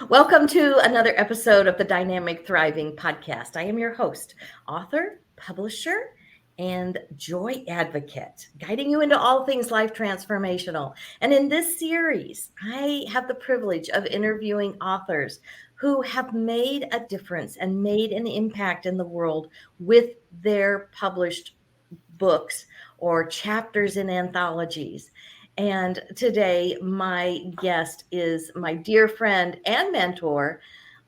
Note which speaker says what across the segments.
Speaker 1: Welcome to another episode of the Dynamic Thriving Podcast. I am your host, author, publisher, and joy advocate, guiding you into all things life transformational. And in this series, I have the privilege of interviewing authors who have made a difference and made an impact in the world with their published books or chapters in anthologies. And today, my guest is my dear friend and mentor,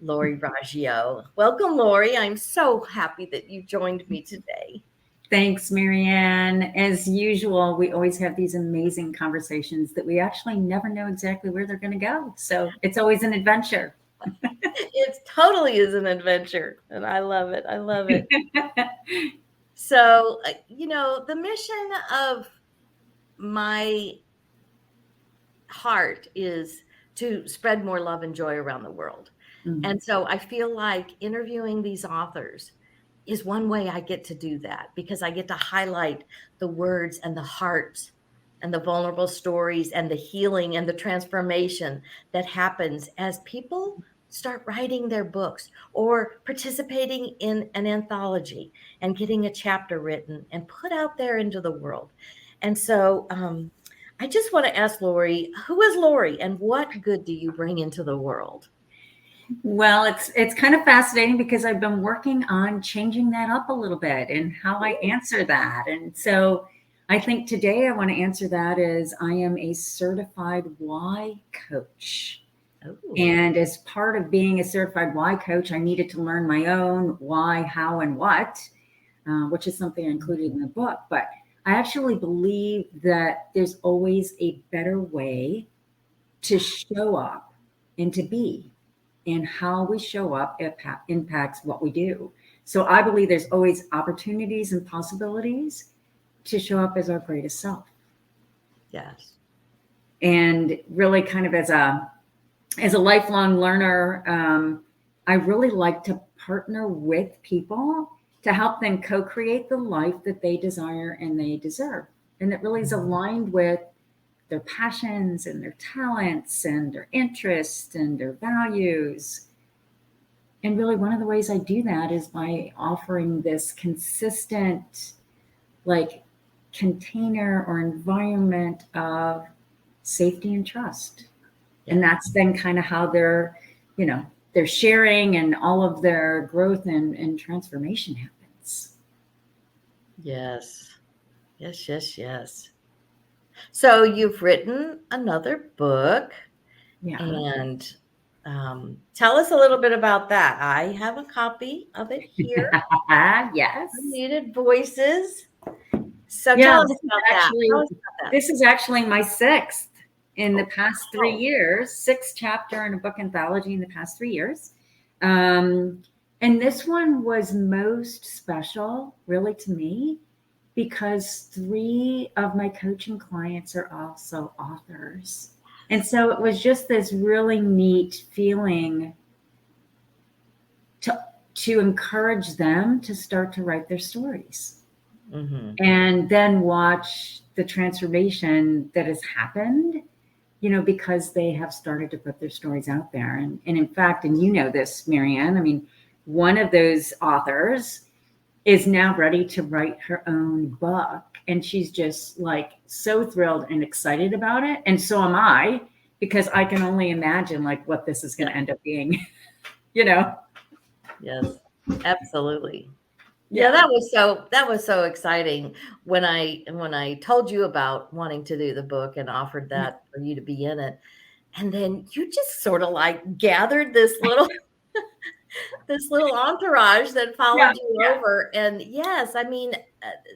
Speaker 1: Lori Raggio. Welcome, Lori. I'm so happy that you joined me today.
Speaker 2: Thanks, Marianne. As usual, we always have these amazing conversations that we actually never know exactly where they're going to go. So it's always an adventure.
Speaker 1: It totally is an adventure, and I love it. I love it. So, the mission of my heart is to spread more love and joy around the world. Mm-hmm. And so I feel like interviewing these authors is one way I get to do that, because I get to highlight the words and the hearts and the vulnerable stories and the healing and the transformation that happens as people start writing their books or participating in an anthology and getting a chapter written and put out there into the world. And so I just want to ask Lori, who is Lori and what good do you bring into the world?
Speaker 2: Well, it's kind of fascinating because I've been working on changing that up a little bit and how I answer that. And so I think today I want to answer that as I am a certified why coach. Oh. And as part of being a certified why coach, I needed to learn my own why, how, and what, which is something I included in the book. But I actually believe that there's always a better way to show up and to be, and how we show up impacts what we do. So I believe there's always opportunities and possibilities to show up as our greatest self.
Speaker 1: Yes.
Speaker 2: And really kind of as a lifelong learner, I really like to partner with people to help them co-create the life that they desire and they deserve. And it really is aligned with their passions and their talents and their interests and their values. And really one of the ways I do that is by offering this consistent, container or environment of safety and trust. Yeah. And that's then kind of how they're sharing and all of their growth and transformation happens.
Speaker 1: Yes. Yes. So you've written another book. Yeah. And tell us a little bit about that. I have a copy of it here.
Speaker 2: Yes.
Speaker 1: Unmuted Voices. So tell us about that.
Speaker 2: This is actually my sixth in the past 3 years, sixth chapter in a book anthology in the past 3 years. And this one was most special, really, to me, because 3 of my coaching clients are also authors. And so it was just this really neat feeling to encourage them to start to write their stories. Mm-hmm. And then watch the transformation that has happened, because they have started to put their stories out there. And in fact, and you know this, Marianne, I mean, one of those authors is now ready to write her own book. And she's just so thrilled and excited about it. And so am I, because I can only imagine what this is going to end up being,
Speaker 1: Yes, absolutely. Yeah, that was so exciting when I told you about wanting to do the book and offered that for you to be in it. And then you just sort of gathered this little this little entourage that followed you over. And yes, I mean,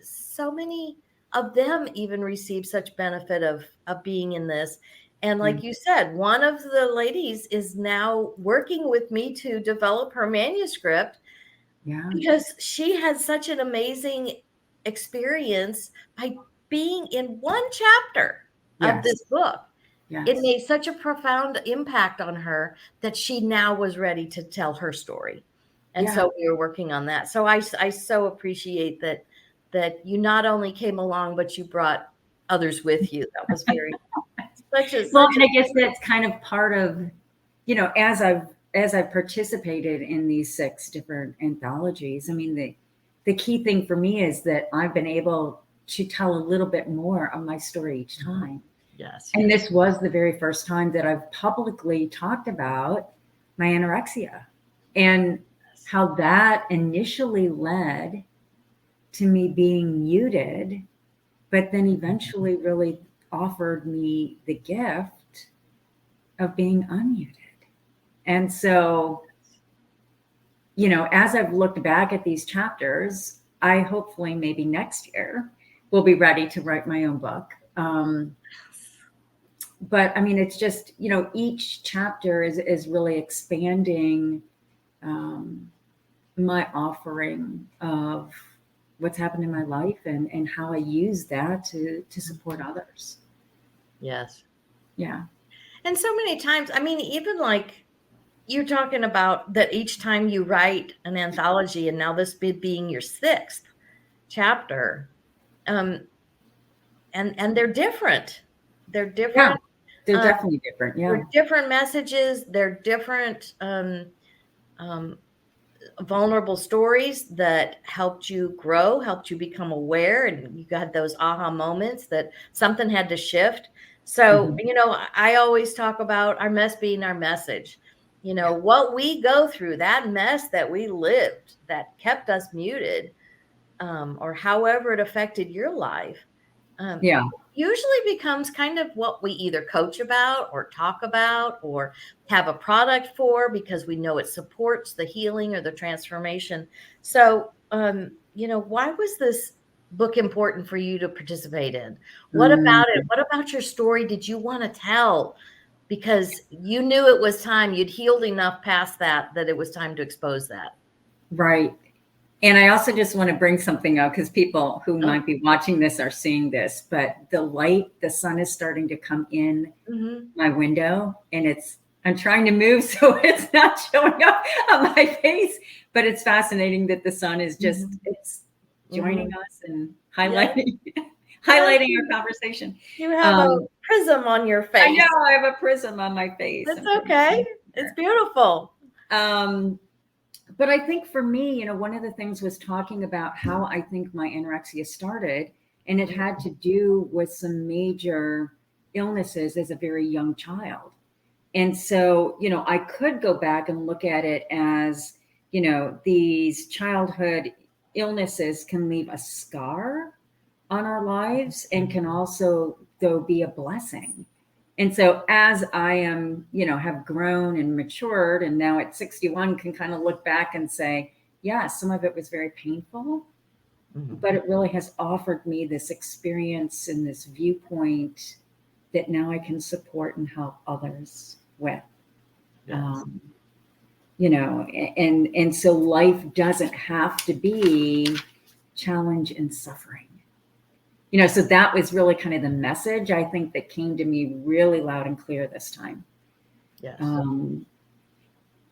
Speaker 1: so many of them even received such benefit of being in this. And like you said, one of the ladies is now working with me to develop her manuscript. Yeah. Because she had such an amazing experience by being in one chapter of this book. Yes. It made such a profound impact on her that she now was ready to tell her story. And so we were working on that. So I so appreciate that you not only came along, but you brought others with you. That was very
Speaker 2: and I guess that's kind of part of as I've participated in these 6 different anthologies, I mean, the key thing for me is that I've been able to tell a little bit more of my story each time.
Speaker 1: Yes.
Speaker 2: And this was the very first time that I've publicly talked about my anorexia and how that initially led to me being muted, but then eventually really offered me the gift of being unmuted. And so, as I've looked back at these chapters, I hopefully maybe next year will be ready to write my own book. But I mean, it's just, each chapter is really expanding my offering of what's happened in my life and how I use that to support others.
Speaker 1: Yes.
Speaker 2: Yeah.
Speaker 1: And so many times, I mean, even like you're talking about that each time you write an anthology, and now this being your 6th chapter, and they're different. They're different.
Speaker 2: Yeah, they're definitely different. Yeah.
Speaker 1: They're different messages. They're different vulnerable stories that helped you grow, helped you become aware, and you got those aha moments that something had to shift. So, I always talk about our mess being our message. What we go through, that mess that we lived that kept us muted, or however it affected your life, usually becomes kind of what we either coach about or talk about or have a product for, because we know it supports the healing or the transformation. So, why was this book important for you to participate in? What about it? What about your story did you want to tell? Because you knew it was time. You'd healed enough past that it was time to expose that.
Speaker 2: Right. And I also just want to bring something up because people who might be watching this are seeing this, but the sun is starting to come in my window, and I'm trying to move so it's not showing up on my face, but it's fascinating that the sun is just, it's joining us and highlighting our conversation.
Speaker 1: You have a prism on your face.
Speaker 2: I know, I have a prism on my face.
Speaker 1: It's okay. It's beautiful.
Speaker 2: But I think for me, one of the things was talking about how I think my anorexia started, and it had to do with some major illnesses as a very young child. And so, I could go back and look at it as, these childhood illnesses can leave a scar on our lives and can also, though, be a blessing. And so as I am, have grown and matured, and now at 61 can kind of look back and say, yeah, some of it was very painful, but it really has offered me this experience and this viewpoint that now I can support and help others with.
Speaker 1: Yes.
Speaker 2: And so life doesn't have to be challenge and suffering. So that was really kind of the message, I think, that came to me really loud and clear this time.
Speaker 1: Yes.
Speaker 2: And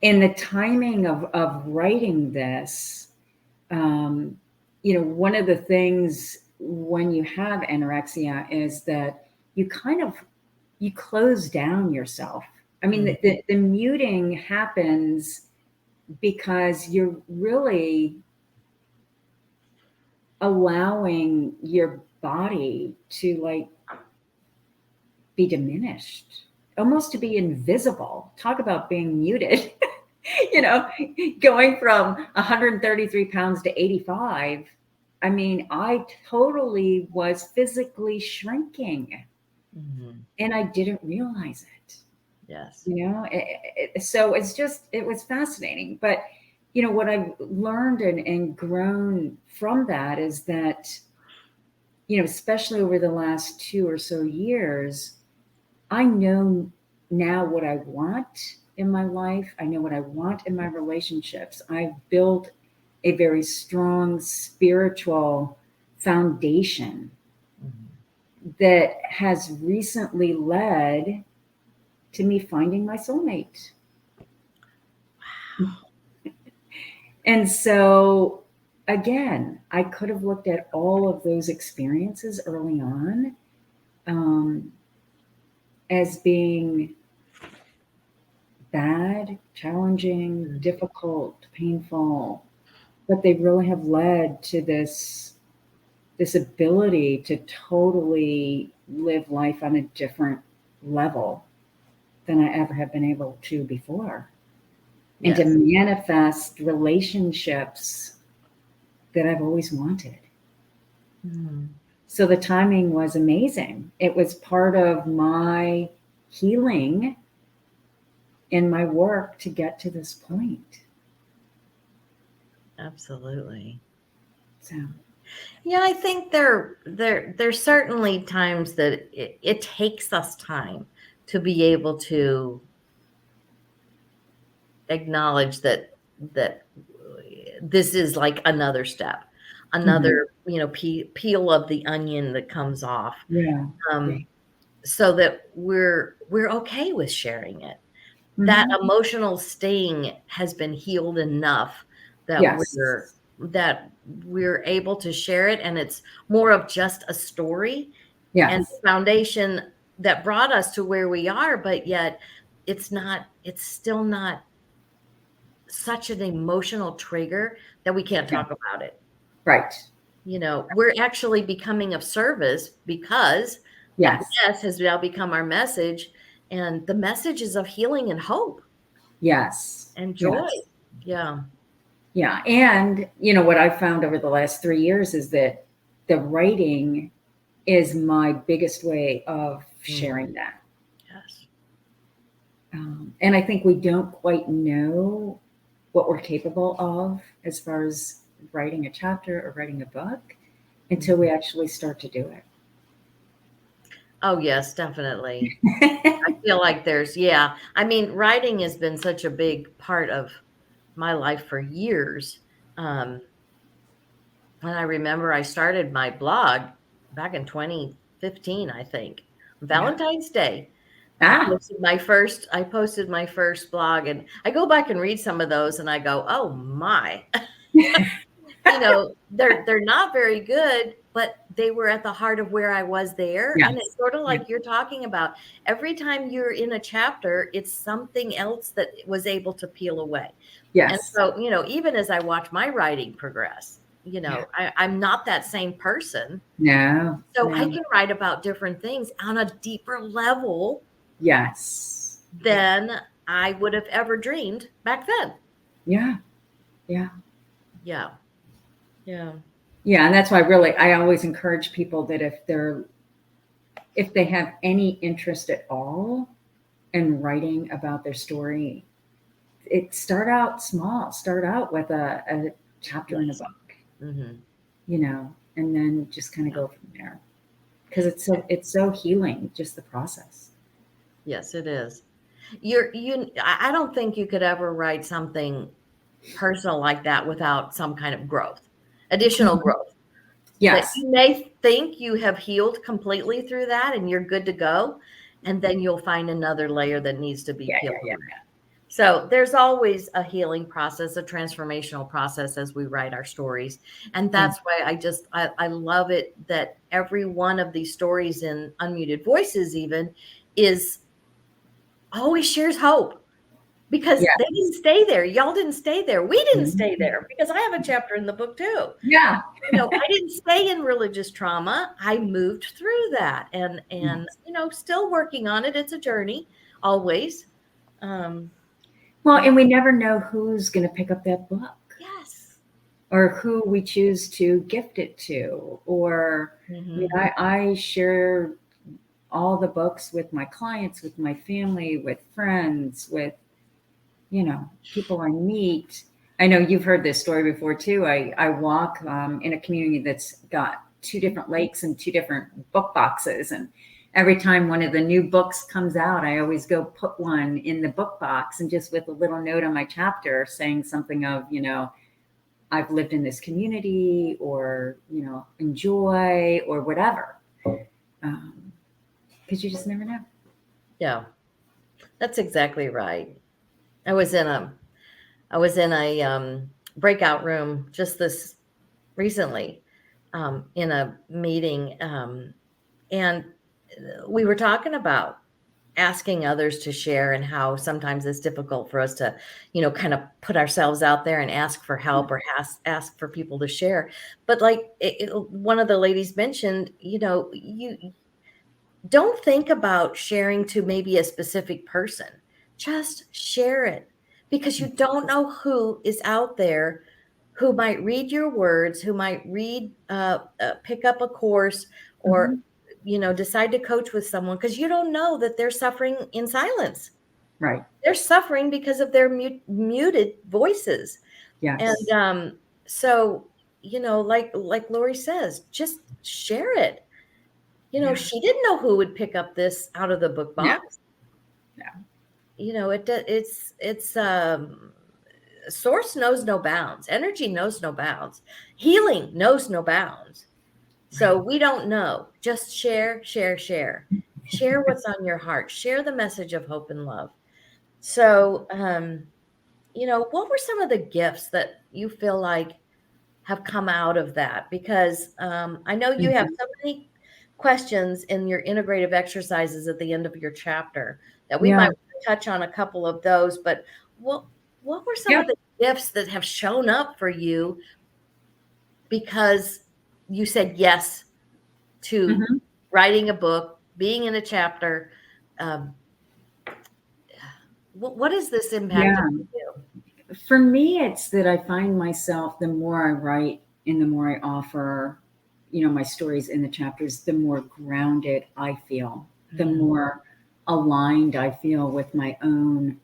Speaker 2: the timing of writing this, one of the things when you have anorexia is that you close down yourself. I mean, the muting happens because you're really allowing your body to be diminished, almost to be invisible. Talk about being muted, going from 133 pounds to 85. I mean, I totally was physically shrinking and I didn't realize it.
Speaker 1: Yes.
Speaker 2: So it was fascinating. But, what I've learned and grown from that is that, especially over the last 2 or so years, I know now what I want in my life. I know what I want in my relationships. I've built a very strong spiritual foundation that has recently led to me finding my soulmate. Wow. And so, again, I could have looked at all of those experiences early on as being bad, challenging, difficult, painful, but they really have led to this ability to totally live life on a different level than I ever have been able to before.
Speaker 1: Yes.
Speaker 2: And to manifest relationships that I've always wanted.
Speaker 1: Mm.
Speaker 2: So the timing was amazing. It was part of my healing in my work to get to this point.
Speaker 1: Absolutely.
Speaker 2: So
Speaker 1: Yeah, I think there's certainly times that it takes us time to be able to acknowledge that this is like another step, another peel of the onion that comes off,
Speaker 2: yeah.
Speaker 1: so that we're okay with sharing it. That
Speaker 2: Mhm.
Speaker 1: emotional sting has been healed enough that
Speaker 2: Yes.
Speaker 1: we're able to share it, and it's more of just a story and
Speaker 2: Yes.
Speaker 1: the foundation that brought us to where we are, but yet it's still not such an emotional trigger that we can't
Speaker 2: Yeah.
Speaker 1: talk about it.
Speaker 2: Right.
Speaker 1: We're actually becoming of service because that
Speaker 2: Yes.
Speaker 1: mess has now become our message, and the message is of healing and hope
Speaker 2: Yes.
Speaker 1: and joy.
Speaker 2: Yes.
Speaker 1: Yeah.
Speaker 2: Yeah. And, what I've found over the last 3 years is that the writing is my biggest way of sharing that.
Speaker 1: Yes.
Speaker 2: And I think we don't quite know what we're capable of as far as writing a chapter or writing a book until we actually start to do
Speaker 1: Oh, yes, definitely. I
Speaker 2: it.
Speaker 1: feel like yeah. I mean, writing has been such a big part of my life for years. Um, and I remember I started my blog back in 2015, I think,
Speaker 2: Yeah.
Speaker 1: Valentine's Day.
Speaker 2: Ah,
Speaker 1: I posted my first blog, and I go back and read some of those and I go, "Oh my." They're not very good, but they were at the heart of where I was there. And it's
Speaker 2: yes.
Speaker 1: sort of
Speaker 2: Yeah.
Speaker 1: like you're talking about. Every time you're in a chapter, it's something else that was able to peel away. And
Speaker 2: Yes.
Speaker 1: so, even as I watch my writing progress,
Speaker 2: Yeah.
Speaker 1: I'm not that same person.
Speaker 2: No.
Speaker 1: So I
Speaker 2: No.
Speaker 1: can write about different things on a deeper level
Speaker 2: Yes.
Speaker 1: than I would have ever dreamed back then.
Speaker 2: Yeah. Yeah.
Speaker 1: Yeah. Yeah.
Speaker 2: Yeah. And that's why I always encourage people that if they have any interest at all in writing about their story, start out small. Start out with a chapter in a
Speaker 1: Yes.
Speaker 2: book,
Speaker 1: Mm-hmm.
Speaker 2: and then just kind of
Speaker 1: Yeah.
Speaker 2: go from there. Because it's so healing, just the process.
Speaker 1: Yes, it is. I don't think you could ever write something personal like that without some kind of growth, additional
Speaker 2: Mhm.
Speaker 1: growth. That
Speaker 2: Yes.
Speaker 1: you may think you have healed completely through that and you're good to go, and then you'll find another layer that needs to be
Speaker 2: Yeah.
Speaker 1: peeled
Speaker 2: Yeah.
Speaker 1: away. So there's always a healing process, a transformational process as we write our stories. And
Speaker 2: Yeah.
Speaker 1: that's why I love it that every one of these stories in Unmuted Voices even is always shares hope, because
Speaker 2: Yeah.
Speaker 1: they didn't stay there. Y'all didn't stay there. We didn't stay
Speaker 2: Mhm.
Speaker 1: there, because I have a chapter in the book too.
Speaker 2: Yeah.
Speaker 1: I didn't stay in religious trauma. I moved through that, and
Speaker 2: Yes.
Speaker 1: still working on it. It's a journey always. Um,
Speaker 2: Well,
Speaker 1: but
Speaker 2: and we never know who's going to pick up that book
Speaker 1: yes.
Speaker 2: or who we choose to gift it to. Or,
Speaker 1: Mm-hmm.
Speaker 2: I share all the books with my clients, with my family, with friends, with, people I meet. I know you've heard this story before too. I walk in a community that's got two different lakes and two different book boxes. And every time one of the new books comes out, I always go put one in the book box and just with a little note on my chapter saying something of, I've lived in this community, or, enjoy, or whatever. Because you just never know.
Speaker 1: Yeah, that's exactly right. I was in a breakout room just this recently, in a meeting, and we were talking about asking others to share, and how sometimes it's difficult for us to, kind of put ourselves out there and ask for help, or ask for people to share. But like one of the ladies mentioned, you don't think about sharing to maybe a specific person. Just share it, because you don't know who is out there who might read your words, who might pick up a course, or,
Speaker 2: Mhm.
Speaker 1: decide to coach with someone, because you don't know that they're suffering in silence.
Speaker 2: Right.
Speaker 1: They're suffering because of their muted voices. And
Speaker 2: Yes.
Speaker 1: so, like Lori says, just share it.
Speaker 2: Yeah.
Speaker 1: She didn't know who would pick up this out of the book
Speaker 2: No.
Speaker 1: box.
Speaker 2: No.
Speaker 1: It's source knows no bounds. Energy knows no bounds. Healing knows no bounds. So
Speaker 2: Right.
Speaker 1: we don't know. Just share, share, share. Share what's on your heart. Share the message of hope and love. So, what were some of the gifts that you feel like have come out of that? Because I know you have
Speaker 2: Mhm.
Speaker 1: so many questions in your integrative exercises at the end of your chapter that we
Speaker 2: Yeah.
Speaker 1: might touch on a couple of those. But what what were some
Speaker 2: Yeah.
Speaker 1: of the gifts that have shown up for you because you said yes to
Speaker 2: Mhm.
Speaker 1: writing a book, being in a chapter? Um, what is this impact
Speaker 2: Yeah.
Speaker 1: for you?
Speaker 2: For me, it's that I find myself, the more I write and the more I offer, my stories in the chapters, the more grounded I feel, the
Speaker 1: Mm,
Speaker 2: more aligned I feel with my own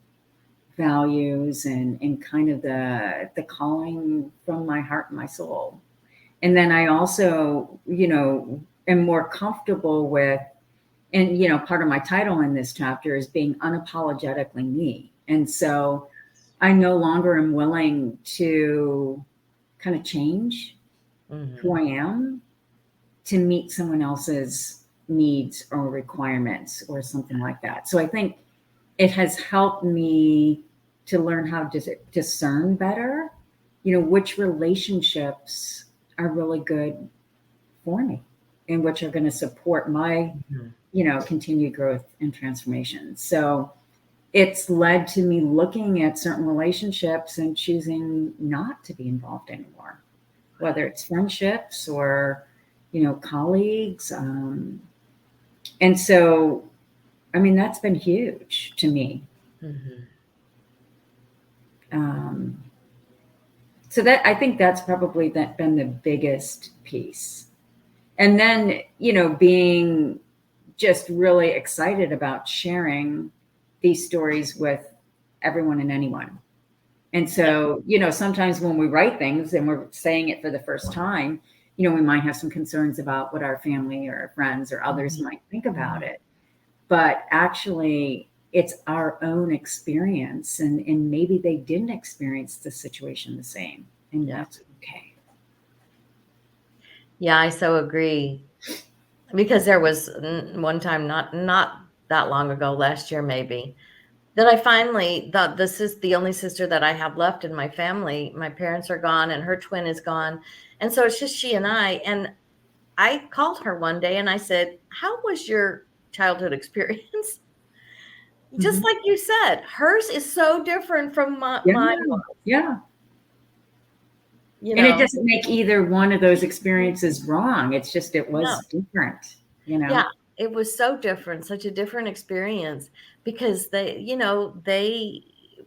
Speaker 2: values and kind of the calling from my heart and my soul. And then I also, am more comfortable with, and part of my title in this chapter is being unapologetically me. And so I no longer am willing to kind of change who
Speaker 1: mhm.
Speaker 2: I am to meet someone else's needs or requirements or something like that. So I think it has helped me to learn how to discern better, which relationships are really good for me and which are going to support my,
Speaker 1: Mhm.
Speaker 2: continued growth and transformation. So it's led to me looking at certain relationships and choosing not to be involved anymore, whether it's friendships or, colleagues. And so, I mean, that's been huge to me.
Speaker 1: Mhm.
Speaker 2: Um, so that I think that's probably been the biggest piece. And then, being just really excited about sharing these stories with everyone and anyone. And
Speaker 1: Yeah.
Speaker 2: so, sometimes when we write things and we're saying it for the first time, we might have some concerns about what our family or our friends or others
Speaker 1: Mhm.
Speaker 2: might think about
Speaker 1: Mhm.
Speaker 2: it. But actually, it's our own experience. And maybe they didn't experience the situation the same. And
Speaker 1: Yeah.
Speaker 2: that's okay.
Speaker 1: Yeah, I so agree. Because there was one time, not that long ago, last year maybe, that I finally thought, this is the only sister that I have left in my family. My parents are gone and her twin is gone. And so it's just she and I. And I called her one day and I said, "How was your childhood experience?" Just
Speaker 2: Mhm.
Speaker 1: like you said, hers is so different from
Speaker 2: Yeah.
Speaker 1: mine
Speaker 2: Yeah.
Speaker 1: you
Speaker 2: And it
Speaker 1: know?
Speaker 2: doesn't make either one of those experiences wrong. It's just, it
Speaker 1: No.
Speaker 2: was different.
Speaker 1: Yeah, it was so different, such a different experience, because they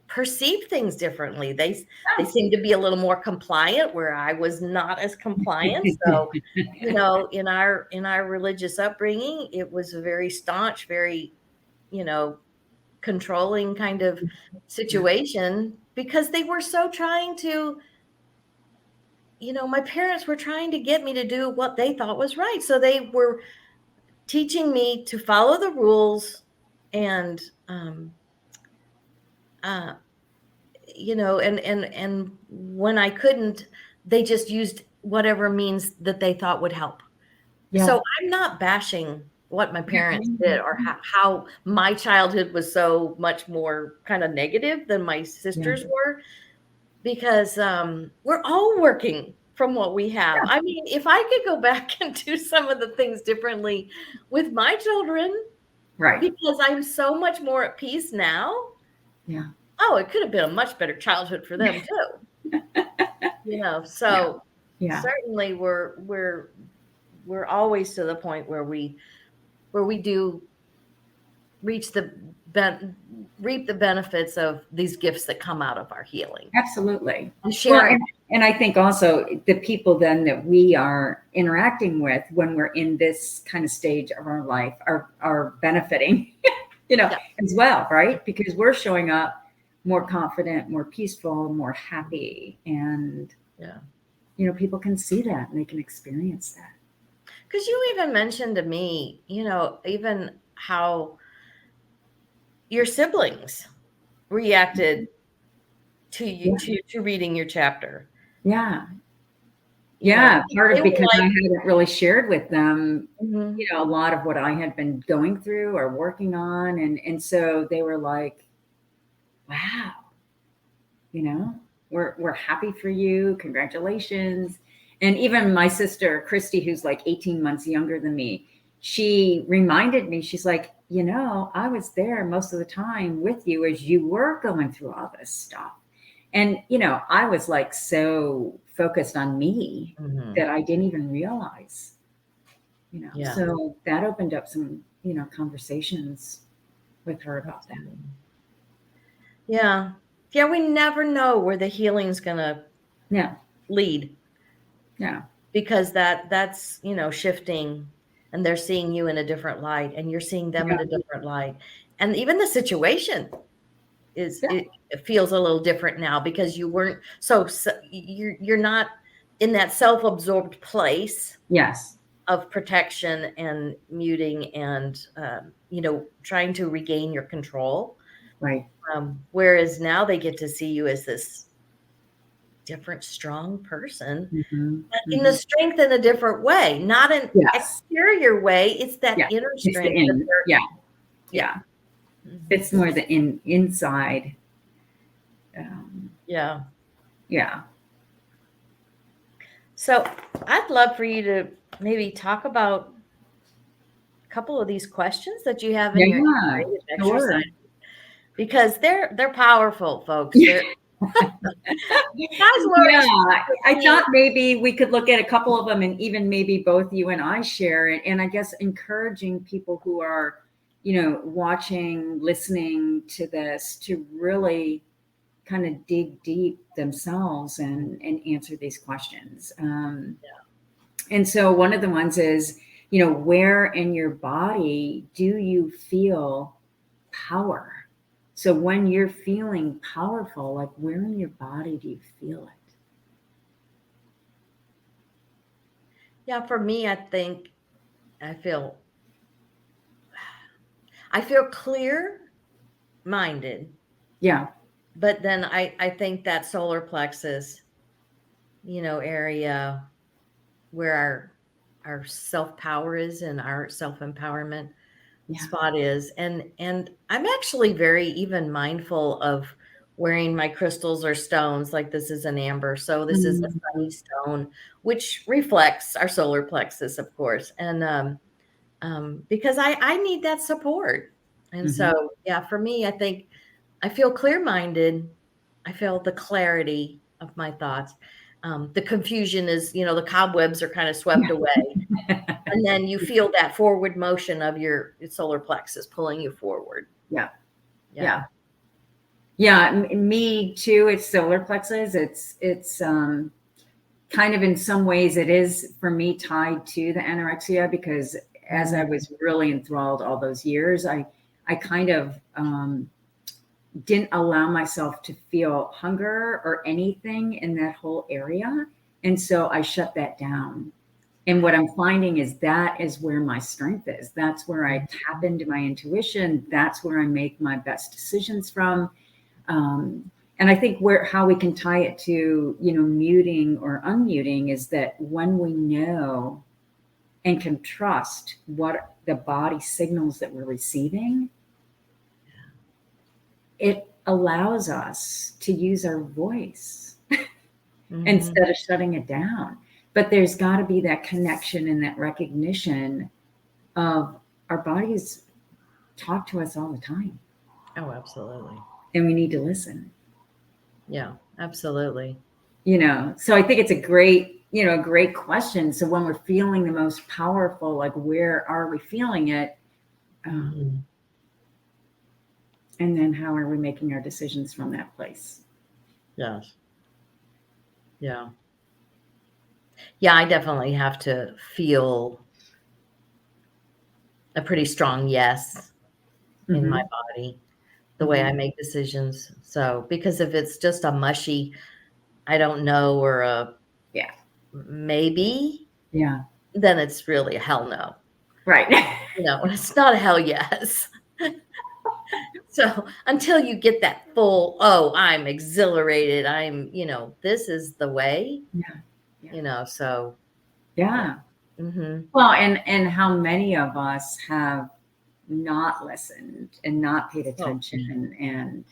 Speaker 1: perceive things differently. They seem to be a little more compliant, where I was not as compliant. So, in our religious upbringing, it was a very staunch, very, you know, controlling kind of
Speaker 2: Yeah.
Speaker 1: situation, because they were so trying to, my parents were trying to get me to do what they thought was right. So they were teaching me to follow the rules, and uh and when I couldn't, they just used whatever means that they thought would help.
Speaker 2: Yeah.
Speaker 1: So I'm not bashing what my parents did, or
Speaker 2: Mhm.
Speaker 1: how my childhood was so much more kind of negative than my
Speaker 2: Yeah.
Speaker 1: sisters were, because we're all working from what we have.
Speaker 2: Yeah.
Speaker 1: I mean, if I could go back and do some of the things differently with my children,
Speaker 2: Right.
Speaker 1: because I'm so much more at peace now.
Speaker 2: Yeah.
Speaker 1: Oh, it could have been a much better childhood for them too. So
Speaker 2: Yeah.
Speaker 1: certainly we're always to the point where we do reap the benefits of these gifts that come out of our healing.
Speaker 2: Absolutely.
Speaker 1: And
Speaker 2: Well,
Speaker 1: sharing.
Speaker 2: and I think also the people then that we are interacting with when we're in this kind of stage of our life are benefiting,
Speaker 1: Yeah.
Speaker 2: as well, right? Because we're showing up more confident, more peaceful, more happy. And,
Speaker 1: Yeah.
Speaker 2: People can see that and they can experience that.
Speaker 1: Because you even mentioned to me, even how your siblings reacted to you, to reading your chapter.
Speaker 2: Yeah.
Speaker 1: You know,
Speaker 2: Part
Speaker 1: they
Speaker 2: of
Speaker 1: were
Speaker 2: because I
Speaker 1: like,
Speaker 2: hadn't really shared with them,
Speaker 1: mhm,
Speaker 2: a lot of what I had been going through or working on. And so they were like, wow, we're happy for you. Congratulations. And even my sister, Christy, who's like 18 months younger than me, she reminded me, she's like, I was there most of the time with you as you were going through all this stuff. And, I was like so focused on me
Speaker 1: mhm.
Speaker 2: that I didn't even realize,
Speaker 1: Yeah.
Speaker 2: So that opened up some, conversations with her about that.
Speaker 1: Yeah. Yeah, we never know where the healing's gonna
Speaker 2: Yeah.
Speaker 1: lead,
Speaker 2: Yeah.
Speaker 1: because that's, shifting, and they're seeing you in a different light, and you're seeing them in a different light. And even the situation it feels a little different now, because you weren't so you're not in that self-absorbed place
Speaker 2: Yes.
Speaker 1: of protection and muting and trying to regain your control.
Speaker 2: Right.
Speaker 1: Whereas now they get to see you as this different, strong person,
Speaker 2: Mm-hmm.
Speaker 1: in the strength in a different way, not an
Speaker 2: Yes.
Speaker 1: exterior way. It's that
Speaker 2: Yeah.
Speaker 1: inner
Speaker 2: It's the
Speaker 1: strength that
Speaker 2: in.
Speaker 1: they're,
Speaker 2: Yeah.
Speaker 1: yeah.
Speaker 2: Yeah.
Speaker 1: Mhm.
Speaker 2: It's more the inside.
Speaker 1: Yeah.
Speaker 2: Yeah.
Speaker 1: So I'd love for you to maybe talk about a couple of these questions that you have in your
Speaker 2: Yeah.
Speaker 1: integrated
Speaker 2: Sure.
Speaker 1: exercise, because they're powerful, folks. They're you guys
Speaker 2: Yeah.
Speaker 1: learn
Speaker 2: I thought maybe we could look at a couple of them and even maybe both you and I share it. And I guess encouraging people who are, watching, listening to this to really kind of dig deep themselves and answer these questions. And so one of the ones is, where in your body do you feel power? So when you're feeling powerful, like where in your body do you feel it?
Speaker 1: Yeah, for me, I think I feel I feel clear minded,
Speaker 2: Yeah.
Speaker 1: but then I think that solar plexus, area where our self power is, and our self empowerment
Speaker 2: Yeah.
Speaker 1: spot is, and I'm actually very even mindful of wearing my crystals or stones. Like, this is an amber, so this is a sunny stone, which reflects our solar plexus, of course, and because I need that support. And
Speaker 2: Mm-hmm.
Speaker 1: so, yeah, for me, I think I feel clear minded. I feel the clarity of my thoughts. The confusion is, the cobwebs are kind of swept away. And then you feel that forward motion of your solar plexus pulling you forward.
Speaker 2: Yeah.
Speaker 1: Yeah.
Speaker 2: Yeah. Me too. It's solar plexus. It's kind of in some ways it is for me tied to the anorexia, because as I was really enthralled all those years, I kind of didn't allow myself to feel hunger or anything in that whole area. And so I shut that down. And what I'm finding is that is where my strength is. That's where I tap into my intuition. That's where I make my best decisions from. And I think how we can tie it to, muting or unmuting is that when we know and can trust what the body signals that we're receiving, it allows us to use our voice instead of shutting it down. But there's got to be that connection and that recognition of our bodies talk to us all the time.
Speaker 1: Oh, absolutely.
Speaker 2: And we need to listen.
Speaker 1: Yeah, absolutely.
Speaker 2: So I think it's a great question. So when we're feeling the most powerful, like where are we feeling it?
Speaker 1: Mm-hmm.
Speaker 2: And then how are we making our decisions from that place?
Speaker 1: Yes. Yeah. Yeah, I definitely have to feel a pretty strong yes in my body, the way I make decisions. So, because if it's just a mushy, I don't know, or a
Speaker 2: Yeah.
Speaker 1: maybe,
Speaker 2: Yeah.
Speaker 1: then it's really a hell no.
Speaker 2: Right.
Speaker 1: It's not a hell yes. So until you get that full, oh, I'm exhilarated, this is the way,
Speaker 2: Yeah.
Speaker 1: so yeah.
Speaker 2: Yeah.
Speaker 1: Mm-hmm.
Speaker 2: Well, and how many of us have not listened and not paid attention and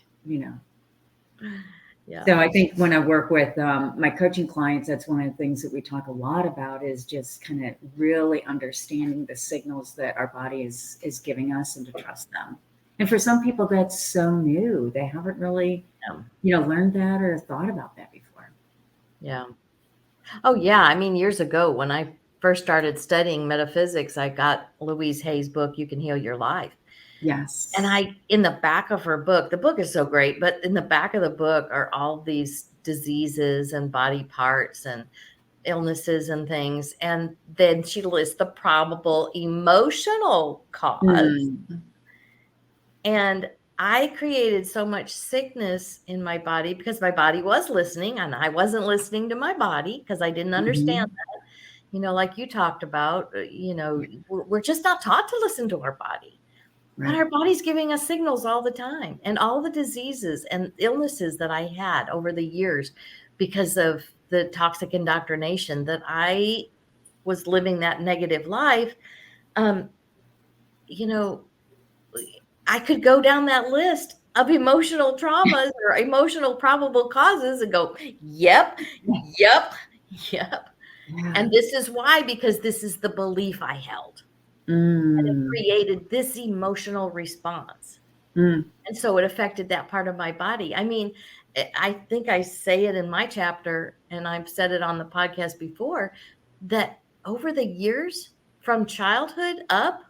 Speaker 1: Yeah.
Speaker 2: So I think when I work with my coaching clients, that's one of the things that we talk a lot about is just kind of really understanding the signals that our body is giving us and to trust them. And for some people, that's so new. They haven't really, learned that or thought about that before.
Speaker 1: Yeah. Oh, yeah. I mean, years ago, when I first started studying metaphysics, I got Louise Hay's book, You Can Heal Your Life.
Speaker 2: Yes.
Speaker 1: And in the back of her book, the book is so great, but in the back of the book are all these diseases and body parts and illnesses and things. And then she lists the probable emotional cause.
Speaker 2: Mm.
Speaker 1: And I created so much sickness in my body because my body was listening and I wasn't listening to my body because I didn't understand that. Like you talked about, we're just not taught to listen to our body. But our body's giving us signals all the time. And all the diseases and illnesses that I had over the years because of the toxic indoctrination that I was living that negative life, I could go down that list of emotional traumas or emotional probable causes and go, yep.
Speaker 2: Yeah.
Speaker 1: And this is why, because this is the belief I held. And it created this emotional response. And so it affected that part of my body. I mean, I think I say it in my chapter, and I've said it on the podcast before, that over the years from childhood up,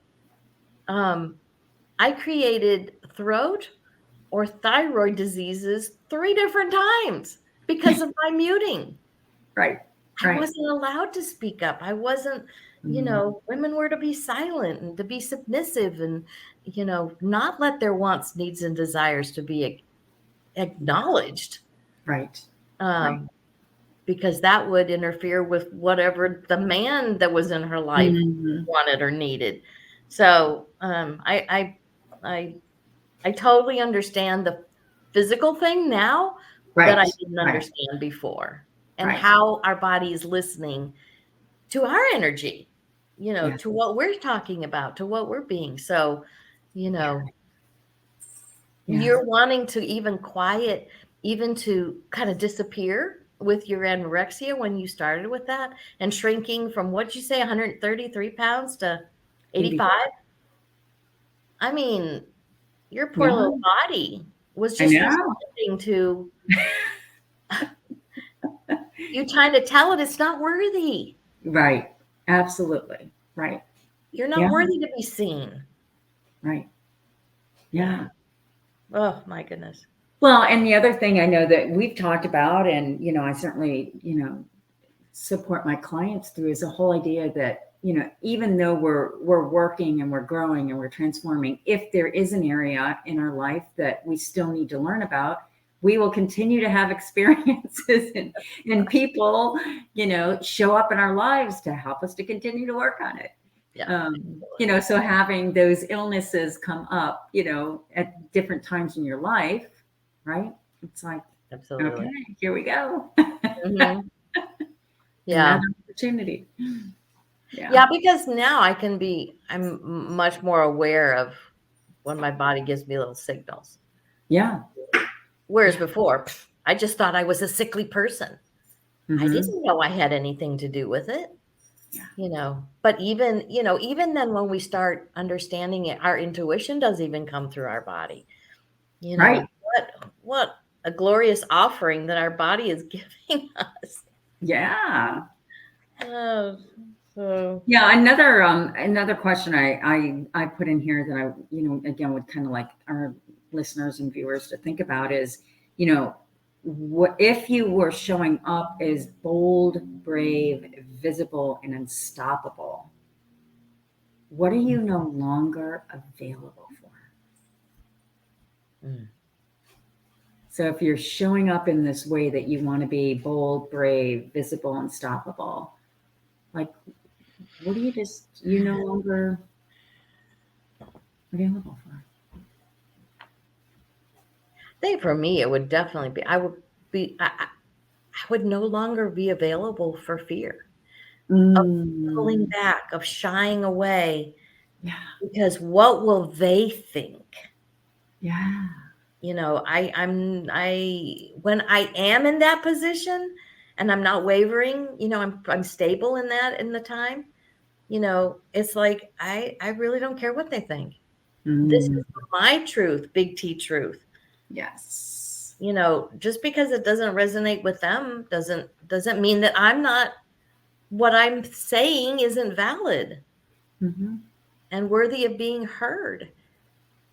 Speaker 1: I created throat or thyroid diseases 3 different times because of my muting.
Speaker 2: Right.
Speaker 1: I wasn't allowed to speak up. I wasn't, women were to be silent and to be submissive and, not let their wants, needs, and desires to be acknowledged.
Speaker 2: Right.
Speaker 1: Because that would interfere with whatever the man that was in her life wanted or needed. So I totally understand the physical thing now that I didn't understand before, and how our body is listening to our energy, to what we're talking about, to what we're being. So, you're wanting to even quiet, even to kind of disappear with your anorexia when you started with that and shrinking from, what'd you say, 133 pounds to 85? I mean, your poor little body was just responding to you trying to tell it it's not worthy.
Speaker 2: Right. Absolutely. Right.
Speaker 1: You're not worthy to be seen.
Speaker 2: Right. Yeah.
Speaker 1: Oh, my goodness.
Speaker 2: Well, and the other thing I know that we've talked about, and, I certainly, support my clients through, is the whole idea that, even though we're working and we're growing and we're transforming, if there is an area in our life that we still need to learn about, we will continue to have experiences and people, show up in our lives to help us to continue to work on it.
Speaker 1: Yeah.
Speaker 2: So having those illnesses come up, at different times in your life, right? It's like,
Speaker 1: absolutely.
Speaker 2: Okay, here we go.
Speaker 1: Yeah.
Speaker 2: Another opportunity.
Speaker 1: Yeah, because now I'm much more aware of when my body gives me little signals.
Speaker 2: Yeah.
Speaker 1: Whereas before, I just thought I was a sickly person. I didn't know I had anything to do with it. But even then when we start understanding it, our intuition doesn't even come through our body.
Speaker 2: Right.
Speaker 1: What a glorious offering that our body is giving us.
Speaker 2: Yeah.
Speaker 1: Oh, so
Speaker 2: Yeah. Another question I put in here that I, again, would kind of like our listeners and viewers to think about is, what if you were showing up as bold, brave, visible, and unstoppable? What are you no longer available for?
Speaker 1: mm.
Speaker 2: So if you're showing up in this way that you want to be bold, brave, visible, unstoppable, like, what are you no longer available for?
Speaker 1: I think for me, it would definitely be, I would no longer be available for fear of pulling
Speaker 2: Mm,
Speaker 1: back, of shying away,
Speaker 2: yeah,
Speaker 1: because what will they think?
Speaker 2: yeah.
Speaker 1: When I am in that position and I'm not wavering, I'm stable in that in the time, it's like, I really don't care what they think. This
Speaker 2: Mm,
Speaker 1: is my truth, big T truth.
Speaker 2: yes.
Speaker 1: Just because it doesn't resonate with them doesn't mean that what I'm saying isn't valid
Speaker 2: Mm-hmm.
Speaker 1: and worthy of being heard.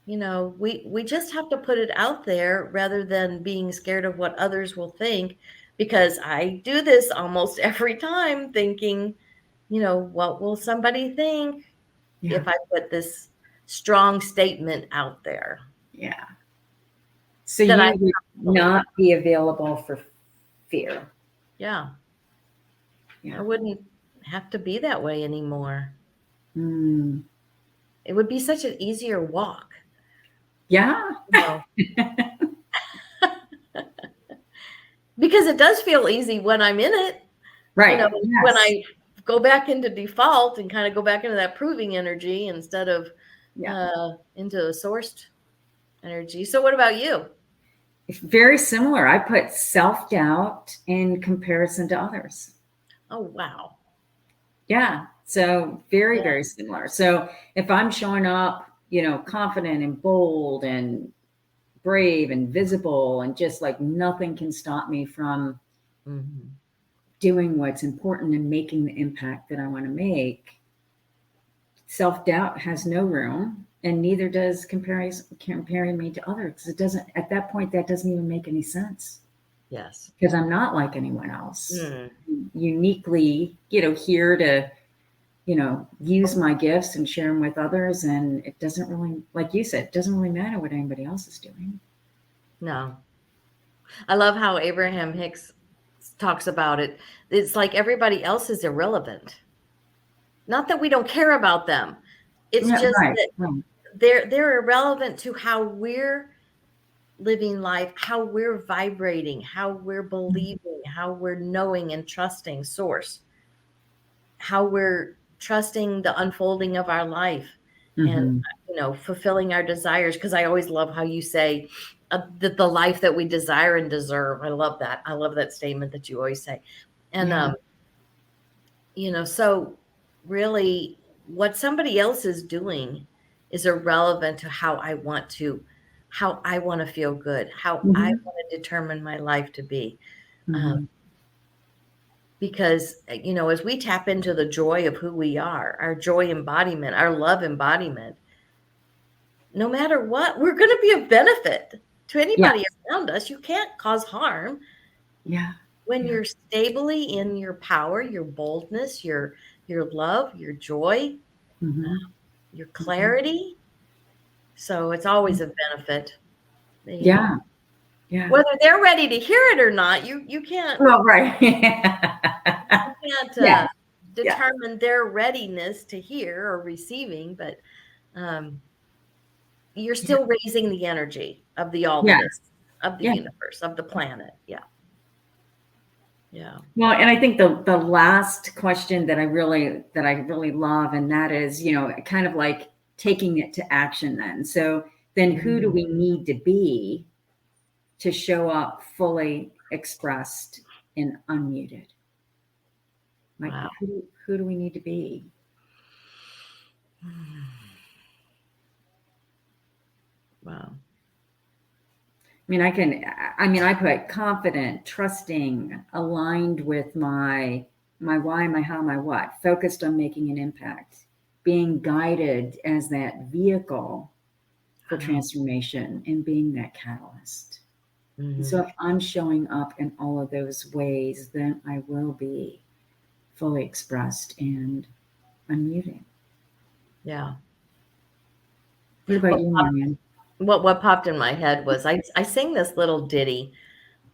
Speaker 1: We just have to put it out there rather than being scared of what others will think, because I do this almost every time thinking, what will somebody think
Speaker 2: Yeah,
Speaker 1: if I put this strong statement out there
Speaker 2: yeah. So
Speaker 1: that I
Speaker 2: you would
Speaker 1: believe.
Speaker 2: not be available for fear.
Speaker 1: Yeah, I
Speaker 2: Yeah.
Speaker 1: wouldn't have to be that way anymore.
Speaker 2: Mm,
Speaker 1: It would be such an easier walk,
Speaker 2: yeah.
Speaker 1: you know, because it does feel easy when I'm in it,
Speaker 2: Right.
Speaker 1: when
Speaker 2: Yes.
Speaker 1: I go back into default and kind of go back into that proving energy instead of
Speaker 2: Yeah.
Speaker 1: into a sourced energy. So what about you?
Speaker 2: It's very similar. I put self-doubt in comparison to others.
Speaker 1: Oh, wow.
Speaker 2: Yeah. So very,
Speaker 1: Yeah.
Speaker 2: very similar. So if I'm showing up, confident and bold and brave and visible and just like nothing can stop me from
Speaker 1: Hmm.
Speaker 2: doing what's important and making the impact that I want to make, self-doubt has no room, and neither does comparing me to others, because it doesn't, at that point, that doesn't even make any sense,
Speaker 1: Yes.
Speaker 2: because I'm not like anyone else.
Speaker 1: Mm.
Speaker 2: Uniquely, here to, use my gifts and share them with others. And it doesn't really, like you said, it doesn't really matter what anybody else is doing.
Speaker 1: No. I love how Abraham Hicks talks about it. It's like everybody else is irrelevant. Not that we don't care about them. It's
Speaker 2: Yeah,
Speaker 1: just
Speaker 2: right,
Speaker 1: that
Speaker 2: right.
Speaker 1: they're irrelevant to how we're living life, how we're vibrating, how we're believing, how we're knowing and trusting source, how we're trusting the unfolding of our life, and
Speaker 2: Mm-hmm.
Speaker 1: fulfilling our desires. Because I always love how you say the life that we desire and deserve. I love that. I love that statement that you always say. And
Speaker 2: Yeah.
Speaker 1: so really what somebody else is doing is irrelevant to how I want to feel good, how I
Speaker 2: Mm-hmm.
Speaker 1: want to determine my life to be. Um,
Speaker 2: Mm-hmm.
Speaker 1: because as we tap into the joy of who we are, our joy embodiment, our love embodiment, no matter what, we're going to be of benefit to
Speaker 2: Yeah.
Speaker 1: anybody around us. You can't cause harm
Speaker 2: Yeah.
Speaker 1: when
Speaker 2: Yeah.
Speaker 1: you're stably in your power, your boldness, your love, your joy,
Speaker 2: Mm-hmm.
Speaker 1: your
Speaker 2: Mm-hmm.
Speaker 1: clarity. So it's always a benefit,
Speaker 2: Yeah. Yeah.
Speaker 1: whether they're ready to hear it or not. You can't
Speaker 2: Well, right.
Speaker 1: you can't
Speaker 2: Yeah. Yeah.
Speaker 1: determine their readiness to hear or receiving, but um, you're
Speaker 2: Yeah.
Speaker 1: still raising the energy of the all that
Speaker 2: Yeah.
Speaker 1: is, of the
Speaker 2: Yeah.
Speaker 1: universe, of the planet. Yeah, yeah.
Speaker 2: Well, and I think the last question that I really love, and that is, kind of like taking it to action then. So then who do
Speaker 1: Mhm.
Speaker 2: we need to be to show up fully expressed and unmuted? Like,
Speaker 1: Wow.
Speaker 2: who do we need to be?
Speaker 1: Wow.
Speaker 2: I put confident, trusting, aligned with my why, my how, my what, focused on making an impact, being guided as that vehicle for
Speaker 1: Wow.
Speaker 2: transformation and being that catalyst. And
Speaker 1: Mm-hmm.
Speaker 2: so if I'm showing up in all of those ways, then I will be fully expressed and unmuted.
Speaker 1: Yeah.
Speaker 2: What about
Speaker 1: What
Speaker 2: you,
Speaker 1: popped,
Speaker 2: Marianne?
Speaker 1: what popped in my head was I sing this little ditty.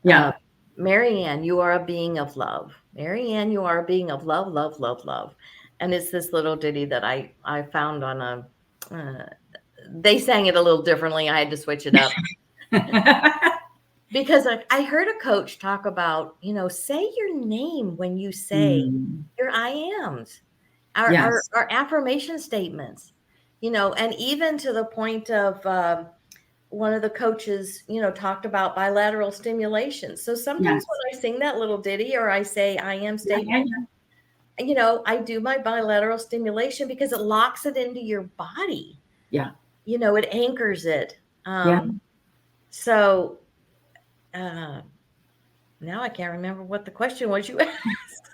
Speaker 2: Yeah.
Speaker 1: Marianne, you are a being of love. Marianne, you are a being of love, love, love, love. And it's this little ditty that I found on a. They sang it a little differently. I had to switch it up because I heard a coach talk about, say your name when you say
Speaker 2: Mm,
Speaker 1: your I ams, our
Speaker 2: yes.
Speaker 1: our affirmation statements, and even to the point of. One of the coaches, talked about bilateral stimulation. So sometimes
Speaker 2: Yes.
Speaker 1: when I sing that little ditty or I say I am
Speaker 2: Yeah, yeah,
Speaker 1: statement, I do my bilateral stimulation because it locks it into your body.
Speaker 2: yeah.
Speaker 1: It anchors it.
Speaker 2: Yeah.
Speaker 1: So now I can't remember what the question was you asked.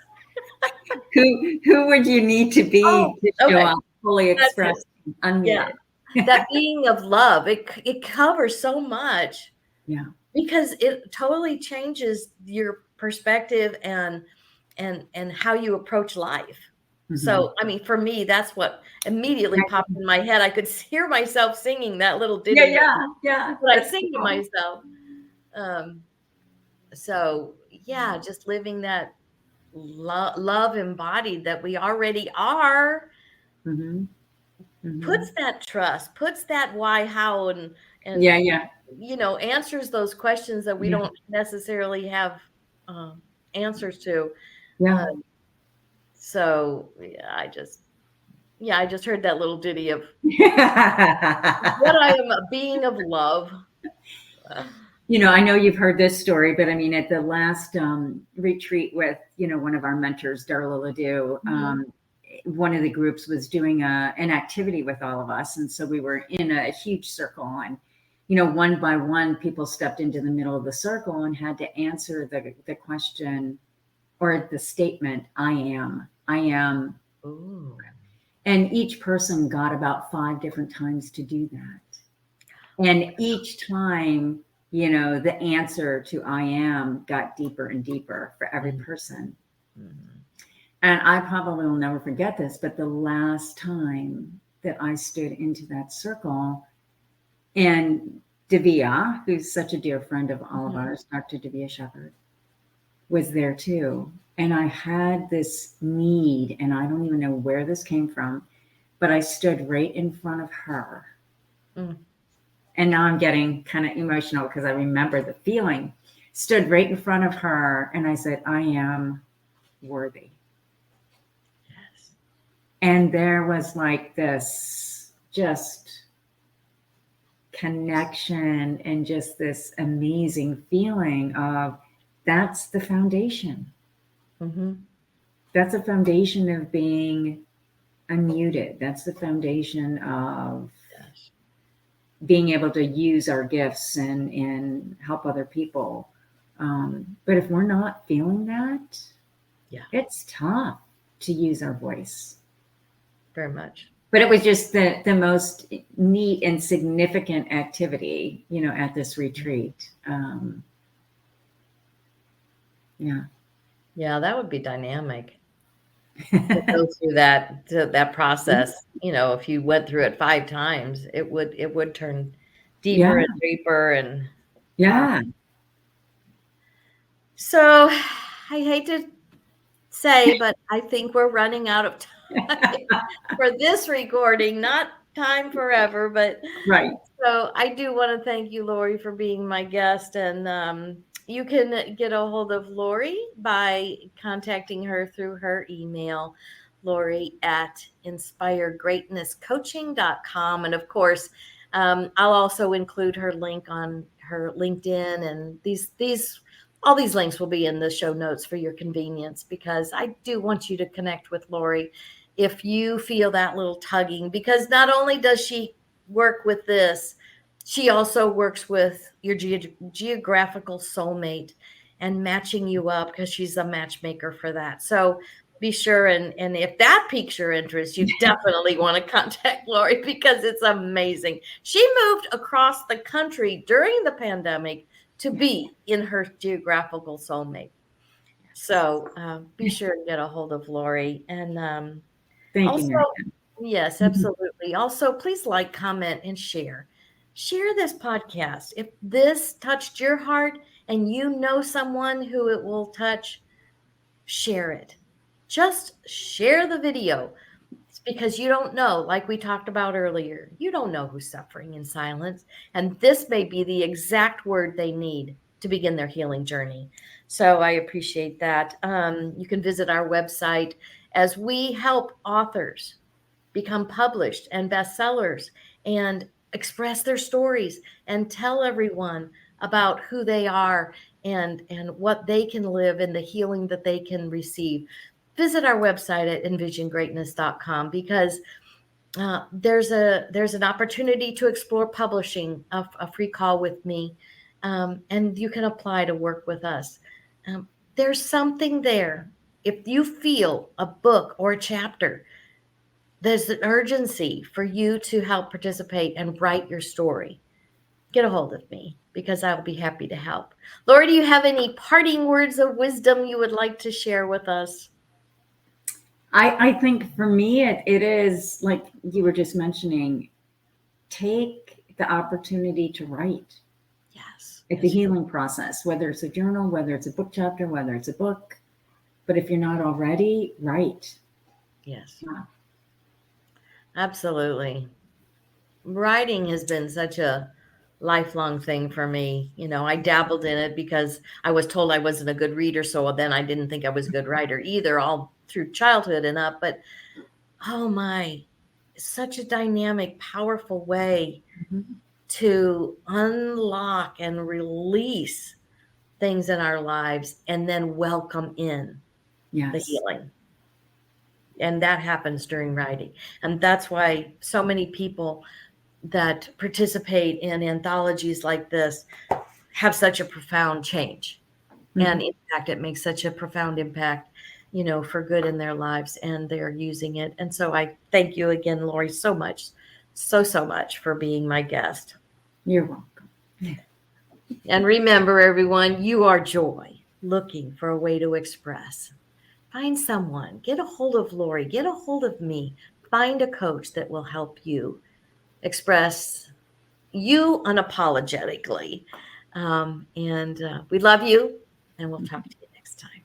Speaker 2: Who would you need to
Speaker 1: Oh,
Speaker 2: be to show
Speaker 1: okay.
Speaker 2: up fully
Speaker 1: That's it.
Speaker 2: expressed,
Speaker 1: Yeah.
Speaker 2: unmuted?
Speaker 1: That being of love, it covers so much
Speaker 2: Yeah.
Speaker 1: because it totally changes your perspective and how you approach life.
Speaker 2: Hmm.
Speaker 1: So, I mean, for me, that's what immediately popped in my head. I could hear myself singing that little
Speaker 2: Yeah,
Speaker 1: ditty
Speaker 2: yeah, yeah.
Speaker 1: that I
Speaker 2: That's
Speaker 1: sing to
Speaker 2: cool.
Speaker 1: myself. Um, so yeah, just living that love embodied that we already are
Speaker 2: Hmm. Hmm.
Speaker 1: puts that trust, puts that why, how, and
Speaker 2: Yeah, yeah,
Speaker 1: answers those questions that we
Speaker 2: yeah,
Speaker 1: don't necessarily have um, answers to. Uh,
Speaker 2: yeah.
Speaker 1: so I just heard that little ditty of what I am, a being of love. Uh,
Speaker 2: I know you've heard this story, but I mean, at the last retreat with, one of our mentors, Darla Ledoux,
Speaker 1: mhm.
Speaker 2: one of the groups was doing an activity with all of us. And so we were in a huge circle, and, one by one, people stepped into the middle of the circle and had to answer the question or the statement, I am.
Speaker 1: Ooh.
Speaker 2: And each person got about 5 different times to do that. And each time, the answer to I am got deeper and deeper for every
Speaker 1: Mhm.
Speaker 2: person.
Speaker 1: Mhm.
Speaker 2: And I probably will never forget this, but the last time that I stood into that circle, and Divya, who's such a dear friend of all of
Speaker 1: Mhm.
Speaker 2: ours, Dr. Divya Shepherd, was there too. And I had this need, and I don't even know where this came from, but I stood right in front of her.
Speaker 1: Mm.
Speaker 2: And now I'm getting kind of emotional because I remember the feeling. Stood right in front of her, and I said, I am worthy.
Speaker 1: Yes.
Speaker 2: And there was like this just connection and just this amazing feeling of that's the foundation.
Speaker 1: Mhm.
Speaker 2: That's a foundation of being unmuted. That's the foundation of
Speaker 1: Yes.
Speaker 2: being able to use our gifts and help other people. But if we're not feeling that,
Speaker 1: Yeah.
Speaker 2: it's tough to use our voice.
Speaker 1: Very much.
Speaker 2: But it was just the most neat and significant activity, at this retreat. Yeah.
Speaker 1: Yeah, that would be dynamic to go through that process. If you went through it 5 times, it would turn deeper
Speaker 2: Yeah.
Speaker 1: and deeper and wow.
Speaker 2: Yeah.
Speaker 1: So I hate to say, but I think we're running out of time for this recording, not time forever, but
Speaker 2: Right.
Speaker 1: so I do want to thank you, Lori, for being my guest. And you can get a hold of Lori by contacting her through her email, Lori at inspiregreatnesscoaching.com. And of course, I'll also include her link on her LinkedIn and these all these links will be in the show notes for your convenience, because I do want you to connect with Lori if you feel that little tugging, because not only does she work with this, she also works with your geographical soulmate and matching you up, because she's a matchmaker for that. So be sure, and if that piques your interest, you definitely want to contact Lori, because it's amazing. She moved across the country during the pandemic to be in her geographical soulmate. So be sure and get a hold of Lori. And
Speaker 2: Thank you,
Speaker 1: also,
Speaker 2: Mary.
Speaker 1: yes,
Speaker 2: Mhm.
Speaker 1: absolutely. Also, please like, comment, and share. Share this podcast. If this touched your heart and you know someone who it will touch, share it. Just share the video. It's because you don't know, like we talked about earlier, you don't know who's suffering in silence. And this may be the exact word they need to begin their healing journey. So I appreciate that. You can visit our website as we help authors become published and bestsellers and express their stories and tell everyone about who they are and what they can live and the healing that they can receive. Visit our website at envisiongreatness.com, because there's an opportunity to explore publishing a free call with me, and you can apply to work with us. There's something there. If you feel a book or a chapter, there's an urgency for you to help participate and write your story, get a hold of me, because I'll be happy to help. Lori, do you have any parting words of wisdom you would like to share with us?
Speaker 2: I think for me, it is like you were just mentioning, take the opportunity to write.
Speaker 1: Yes.
Speaker 2: It's a healing process, whether it's a journal, whether it's a book chapter, whether it's a book. But if you're not already, write.
Speaker 1: Yes.
Speaker 2: Yeah.
Speaker 1: Absolutely. Writing has been such a lifelong thing for me. I dabbled in it because I was told I wasn't a good reader. So then I didn't think I was a good writer either, all through childhood and up. But oh my, such a dynamic, powerful way
Speaker 2: Mhm.
Speaker 1: to unlock and release things in our lives and then welcome in the
Speaker 2: Yes.
Speaker 1: healing. And that happens during writing. And that's why so many people that participate in anthologies like this have such a profound change and
Speaker 2: Mhm.
Speaker 1: impact. It makes such a profound impact, for good in their lives, and they're using it. And so I thank you again, Lori, so much, so much for being my guest.
Speaker 2: You're welcome.
Speaker 1: And remember, everyone, you are joy looking for a way to express. Find someone, get a hold of Lori, get a hold of me, find a coach that will help you express you unapologetically. And we love you, and we'll talk to you next time.